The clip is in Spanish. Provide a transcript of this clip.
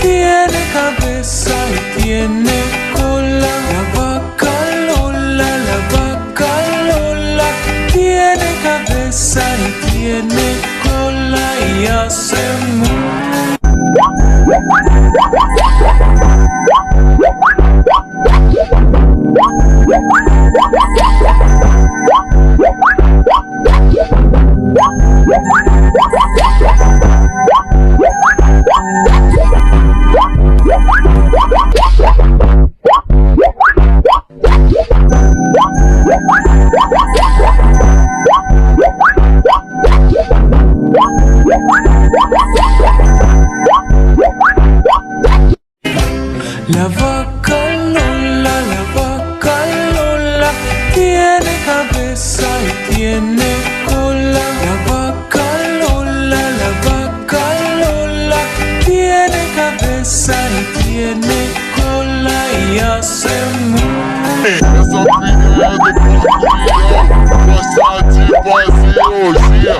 tiene cabeza y tiene cola. La vaca Lola, la vaca Lola, tiene cabeza y tiene cola y hace mu. La vaca Lola, tiene cabeza y tiene cola. La vaca Lola, tiene cabeza y tiene cola y hace mu. Essa filha é de porquê, gosta de fazer hoje.